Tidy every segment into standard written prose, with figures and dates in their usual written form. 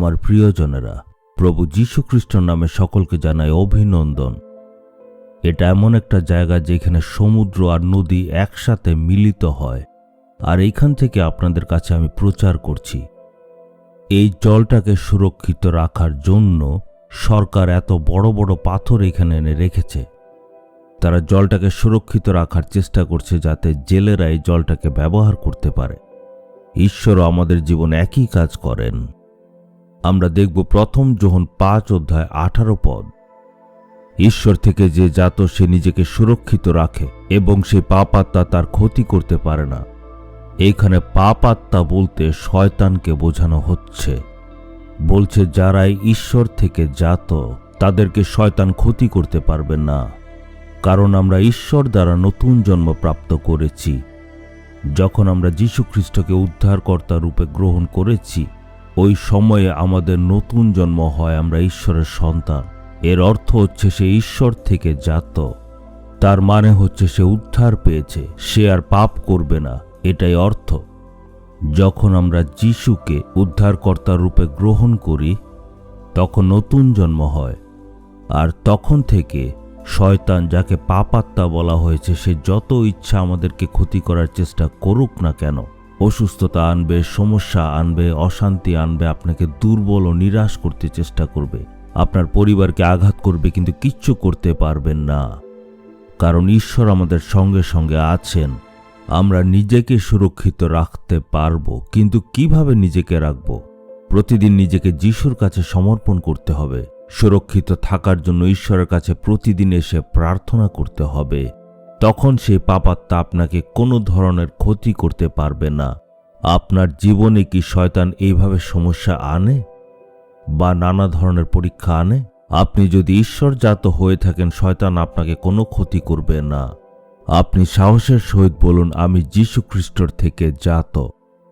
আমার প্রিয়জনেরা, প্রভু যীশু খ্রিস্টের নামে সকলকে জানাই অভিনন্দন। এটা এমন একটা জায়গা যেখানে সমুদ্র আর নদী একসাথে মিলিত হয়, আর এইখান থেকে আপনাদের কাছে আমি প্রচার করছি। এই জলটাকে সুরক্ষিত রাখার জন্য সরকার এত বড় বড় পাথর এখানে এনে রেখেছে। তারা জলটাকে সুরক্ষিত রাখার চেষ্টা করছে যাতে জেলেরা এই জলটাকে ব্যবহার করতে পারে। ঈশ্বরও আমাদের জীবনে একই কাজ করেন। আমরা দেখব প্রথম যোহন 5:18 পদ। ঈশ্বর থেকে যে জাত সে নিজেকে সুরক্ষিত রাখে এবং সে পাপাত্মা তার ক্ষতি করতে পারে না। এইখানে পাপাত্মা বলতে শয়তানকে বোঝানো হচ্ছে। বলছে যারাই ঈশ্বর থেকে জাত তাদেরকে শয়তান ক্ষতি করতে পারবে না, কারণ আমরা ঈশ্বর দ্বারা নতুন জন্ম প্রাপ্ত করেছি। যখন আমরা যীশু খ্রিস্টকে উদ্ধারকর্তা রূপে গ্রহণ করেছি, ওই সময়ে আমাদের নতুন জন্ম হয়, আমরা ঈশ্বরের সন্তান। এর অর্থ হচ্ছে সে ঈশ্বর থেকে জাত। তার মানে হচ্ছে সে উদ্ধার পেয়েছে, সে আর পাপ করবে না, এটাই অর্থ। যখন আমরা যীশুকে উদ্ধারকর্তা রূপে গ্রহণ করি তখন নতুন জন্ম হয়, আর তখন থেকে শয়তান, যাকে পাপাত্মা বলা হয়েছে, সে যত ইচ্ছা আমাদেরকে ক্ষতি করার চেষ্টা করুক না কেন, অসুস্থতা আনবে, সমস্যা আনবে, অশান্তি আনবে, আপনাকে দুর্বল ও নিরাশ করতে চেষ্টা করবে, আপনার পরিবারকে আঘাত করবে, কিন্তু কিচ্ছু করতে পারবেন না, কারণ ঈশ্বর আমাদের সঙ্গে সঙ্গে আছেন। আমরা নিজেকে সুরক্ষিত রাখতে পারবো, কিন্তু কিভাবে নিজেকে রাখব? প্রতিদিন নিজেকে যিশুর কাছে সমর্পণ করতে হবে। সুরক্ষিত থাকার জন্য ঈশ্বরের কাছে প্রতিদিন এসে প্রার্থনা করতে হবে। তখন সেই পাপাত্মা আপনাকে কোনো ধরনের ক্ষতি করতে পারবে না। আপনার জীবনে কি শয়তান এইভাবে সমস্যা আনে বা নানা ধরনের পরীক্ষা আনে? আপনি যদি ঈশ্বরজাত হয়ে থাকেন, শয়তান আপনাকে কোনো ক্ষতি করবে না। আপনি সাহসের সহিত বলুন, আমি যীশু খ্রিস্টর থেকে জাত।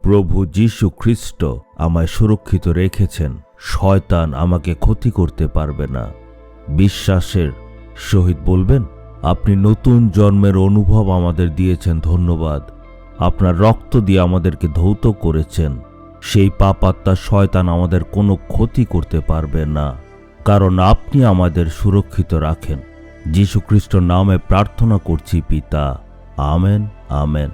প্রভু যীশু খ্রিস্ট আমায় সুরক্ষিত রেখেছেন, শয়তান আমাকে ক্ষতি করতে পারবে না। বিশ্বাসের সহিত বলবেন, আপনি নতুন জন্মের অনুভব আমাদের দিয়েছেন, ধন্যবাদ। আপনার রক্ত দিয়ে আমাদেরকে ধৌত করেছেন। সেই পাপাত্মা শয়তান আমাদের কোনো ক্ষতি করতে পারবে না, কারণ আপনি আমাদের সুরক্ষিত রাখেন। যীশু খ্রিস্টের নামে প্রার্থনা করছি পিতা, আমেন, আমেন।